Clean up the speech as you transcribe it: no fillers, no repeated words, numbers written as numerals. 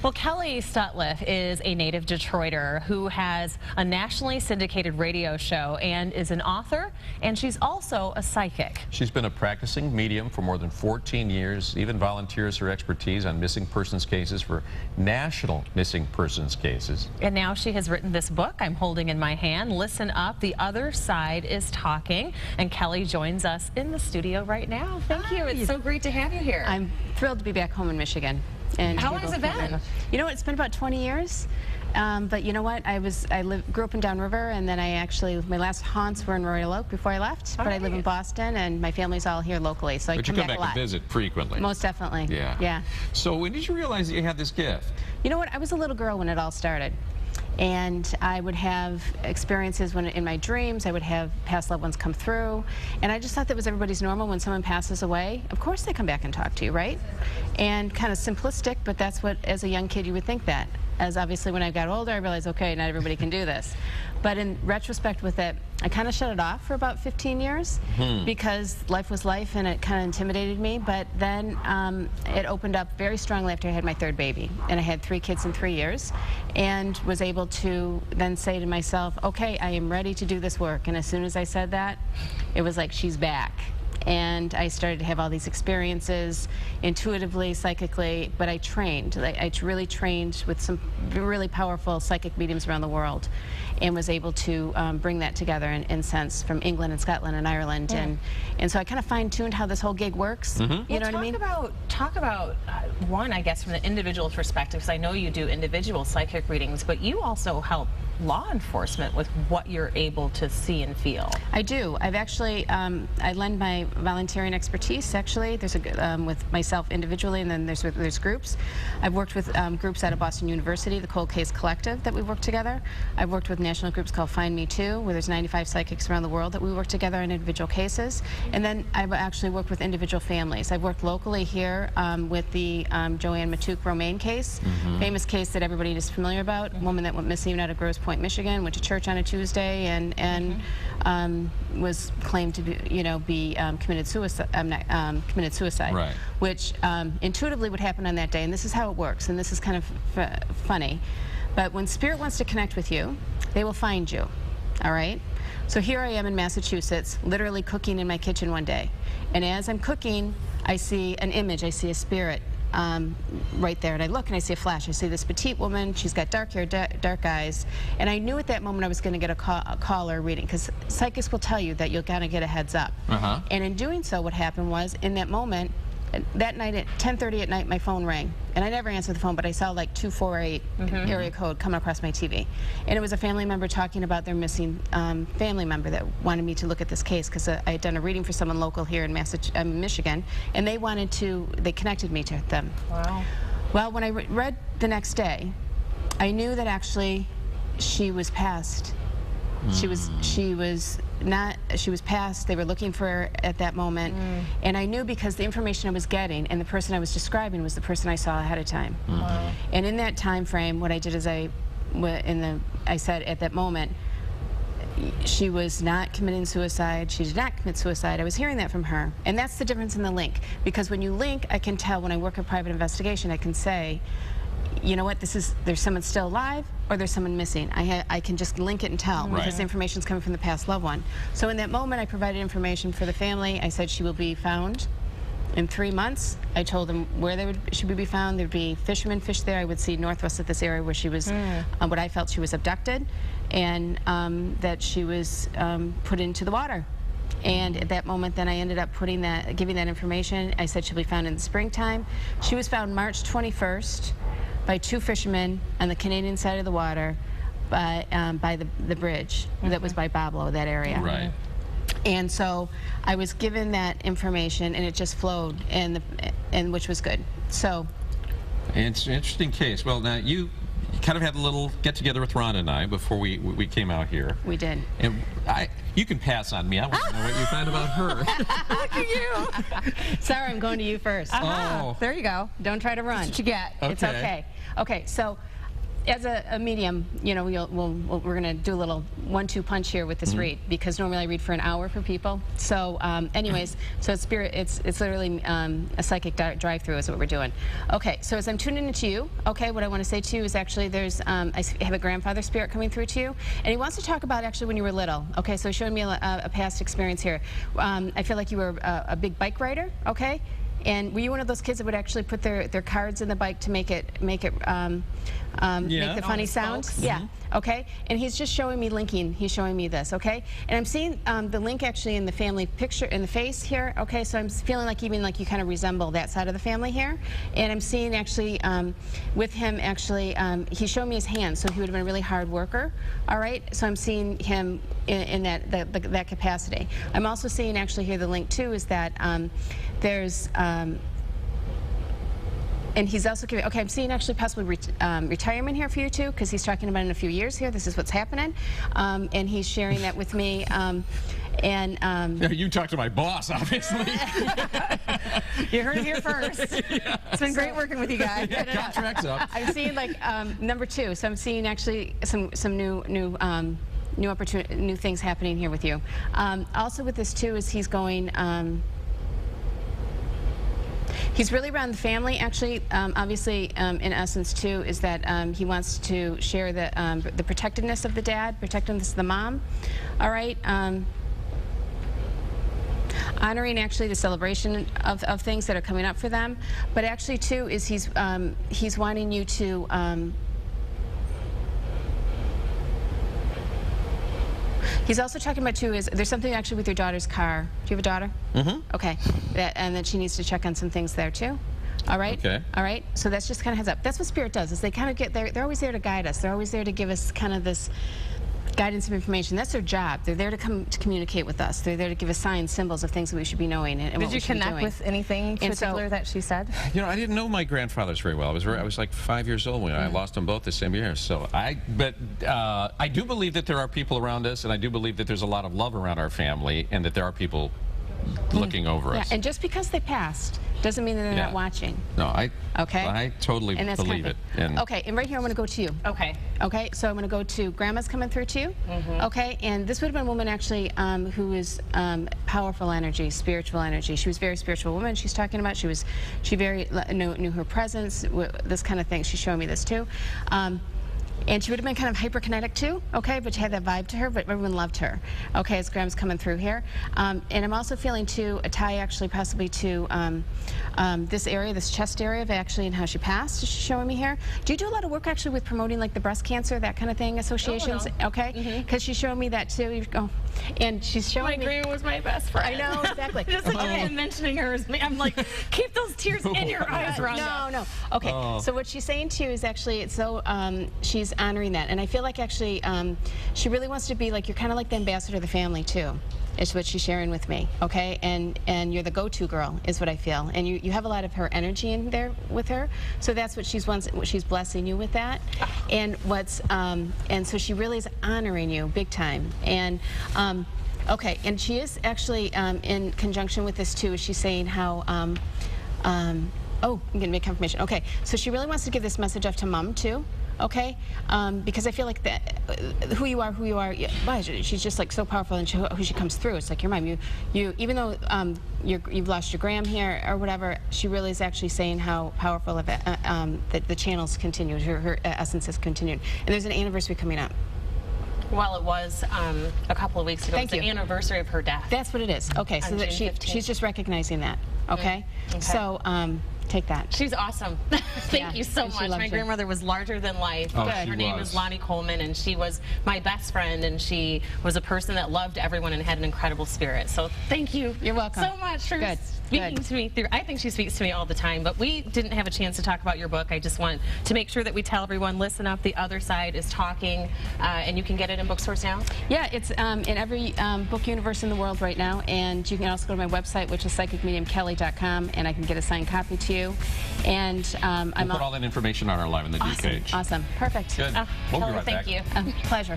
Well, Kelle Sutliff is a native Detroiter who has a nationally syndicated radio show and is an author, and she's also a psychic. She's been a practicing medium for more than 14 years, even volunteers her expertise on missing persons cases for national missing persons cases. And now she has written this book I'm holding in my hand, Listen Up, The Other Side is Talking. And Kelle joins us in the studio right now. Thank you. It's so great to have you here. I'm thrilled to be back home in Michigan. And how long has it been? You know what, it's been about 20 years. But you know what, I grew up in Downriver, and then my last haunts were in Royal Oak before I left. But I live in Boston, and my family's all here locally, so I come back a lot. But you come back and visit frequently. Most definitely. Yeah. So when did you realize that you had this gift? You know what, I was a little girl when it all started. And I would have experiences when in my dreams I would have past loved ones come through, and I just thought that was everybody's normal. When someone passes away, of course they come back and talk to you, right? And kind of simplistic, but that's what, as a young kid, you would think that. As obviously when I got older, I realized, okay, not everybody can do this. But in retrospect with it, I kind of shut it off for about 15 years because life was life and it kind of intimidated me. But then it opened up very strongly after I had my third baby. And I had 3 kids in 3 years, and was able to then say to myself, okay, I am ready to do this work. And as soon as I said that, it was like, she's back. And I started to have all these experiences intuitively, psychically, but I trained. I really trained with some really powerful psychic mediums around the world, and was able to bring that together in sense from England and Scotland and Ireland. And so I kind of fine-tuned how this whole gig works. You know what I mean? Talk about one, I guess, from the individual perspective, because I know you do individual psychic readings, but you also help law enforcement with what you're able to see and feel. I do. I've actually, I lend my volunteering expertise, actually. There's with myself individually, and then there's groups. I've worked with groups out of Boston University, the Cold Case Collective, that we work together. I've worked with national groups called Find Me Too, where there's 95 psychics around the world that we work together on individual cases. And then I've actually worked with individual families. I've worked locally here with the Joanne Matuk Romaine case, famous case that everybody is familiar about, a woman that went missing out of Grosse Pointe, Michigan, went to church on a Tuesday, and was claimed to be, committed suicide. Right. Which intuitively would happen on that day, and this is how it works, and this is kind of funny. But when Spirit wants to connect with you, they will find you. All right? So here I am in Massachusetts, literally cooking in my kitchen one day, and as I'm cooking, I see an image, I see a spirit right there, and I look and I see a flash. I see this petite woman, she's got dark hair, dark eyes, and I knew at that moment I was going to get a call or a reading, because psychics will tell you that you'll kind of get a heads up. And in doing so, what happened was, in that moment, that night at 10:30 at night, my phone rang, and I never answered the phone, but I saw like 248 area code coming across my TV, and it was a family member talking about their missing family member that wanted me to look at this case, because I had done a reading for someone local here in Michigan, and they connected me to them. Wow. Well, when I read the next day, I knew that actually she was passed. She was passed. They were looking for her at that moment, and I knew because the information I was getting and the person I was describing was the person I saw ahead of time. And in that time frame, what I did is I said at that moment, she was not committing suicide. She did not commit suicide. I was hearing that from her, and that's the difference in the link. Because when you link, I can tell when I work a private investigation. I can say, you know what, there's someone still alive, or there's someone missing. I can just link it and tell, because the information's coming from the past loved one. So in that moment, I provided information for the family. I said she will be found in 3 months. I told them where she would be found. There'd be fishermen fish there. I would see northwest of this area where she was, what I felt she was abducted, and that she was put into the water. And at that moment, then I ended up giving that information. I said she'll be found in the springtime. She was found March 21st. By 2 fishermen on the Canadian side of the water, by the bridge that was by Bablo, that area. Right. And so I was given that information, and it just flowed, and which was good. So. It's an interesting case. Well, now you kind of had a little get-together with Ron and I before we came out here. We did. And you can pass on me. I want to know what you find about her. Look at you. Sorry, I'm going to you first. Oh, there you go. Don't try to run. That's what you get. It's okay. Okay, so as a medium, you know, we're going to do a little 1-2 punch here with this read, because normally I read for an hour for people. So anyways, so it's spirit, it's literally a psychic drive-through is what we're doing. Okay, so as I'm tuning into you, okay, what I want to say to you is actually there's, I have a grandfather spirit coming through to you, and he wants to talk about actually when you were little. Okay, so he's showing me a past experience here. I feel like you were a big bike rider, okay? And were you one of those kids that would actually put their cards in the bike to make the funny sound? Yeah. Okay. And he's just showing me linking. He's showing me this. Okay. And I'm seeing the link actually in the family picture in the face here. Okay. So I'm feeling like even like you kind of resemble that side of the family here. And I'm seeing actually with him actually he's showing me his hands. So he would have been a really hard worker. All right. So I'm seeing him in that capacity. I'm also seeing actually here the link too is that there's and he's also giving, okay, I'm seeing actually possibly retirement here for you too, because he's talking about in a few years here, this is what's happening. And he's sharing that with me. Yeah, you talked to my boss, obviously. You heard it here first. Yeah. It's been great working with you guys. Yeah, contract's up. I'm seeing like number 2, so I'm seeing actually some new opportunity, new things happening here with you. Also with this too is he's going. He's really around the family, actually. Obviously, in essence, too, is that he wants to share the protectiveness of the dad, protectiveness of the mom. All right. Honoring actually the celebration of things that are coming up for them, but actually, too, is he's wanting you to. He's also talking about, too, is there's something actually with your daughter's car. Do you have a daughter? Mm-hmm. Okay. And then she needs to check on some things there, too. All right? Okay. All right? So that's just kind of heads up. That's what Spirit does, is they kind of get there. They're always there to guide us. They're always there to give us kind of this guidance of information. That's their job. They're there to communicate with us. They're there to give us signs, symbols of things that we should be knowing and Did you connect with anything particular that she said? You know, I didn't know my grandfathers very well. I was like 5 years old when I lost them both the same year. So I do believe that there are people around us, and I do believe that there's a lot of love around our family, and that there are people looking over us. And just because they passed doesn't mean that they're not watching. No, I totally believe it. And okay, and right here I'm going to go to you. Okay. Okay, so I'm going to go to Grandma's coming through to you. Okay, and this would have been a woman actually who is powerful energy, spiritual energy. She was a very spiritual woman. She's talking about she very knew her presence, this kind of thing. She's showing me this too. And she would have been kind of hyperkinetic too, okay, but she had that vibe to her, but everyone loved her. Okay, as Graham's coming through here. And I'm also feeling too a tie actually possibly to this area, this chest area of actually and how she passed, she's showing me here. Do you do a lot of work actually with promoting like the breast cancer, that kind of thing, associations? Oh, no. Okay, because she's showing me that too. And she's showing me. My grandma was my best friend. I know, exactly. Just like even mentioning her as me, I'm like, keep those tears in your eyes, Rhonda. No. Okay, so what she's saying to you is actually, it's so, she's honoring that. And I feel like actually, she really wants to be like, you're kind of like the ambassador of the family too, is what she's sharing with me, okay? And you're the go-to girl, is what I feel. And you have a lot of her energy in there with her. So that's what she's blessing you with that. And and so she really is honoring you big time. And okay, and she is actually in conjunction with this too, is she's saying how oh, I'm gonna make confirmation. Okay, so she really wants to give this message off to Mom too. Okay, because I feel like that who you are, wow, she's just like so powerful, and who she comes through. It's like your mom. You even though you've lost your gram here or whatever, she really is actually saying how powerful of the channels continued, her essence has continued, and there's an anniversary coming up. Well, it was a couple of weeks ago. It's the anniversary of her death. That's what it is. Okay, so that she's just recognizing that. Okay, okay. So take that. She's awesome. Thank you so much. My grandmother was larger than life. Her name was Lonnie Coleman, and she was my best friend, and she was a person that loved everyone and had an incredible spirit. So thank you. You're welcome. So much for speaking to me. I think she speaks to me all the time, but we didn't have a chance to talk about your book. I just want to make sure that we tell everyone, listen up, The Other Side is talking, and you can get it in bookstores now? Yeah, it's in every book universe in the world right now, and you can also go to my website, which is psychicmediumkelle.com, and I can get a signed copy to you. And we'll put all that information on our Live in the D page. Awesome. Perfect. Good. We'll be right back. Thank you. Pleasure.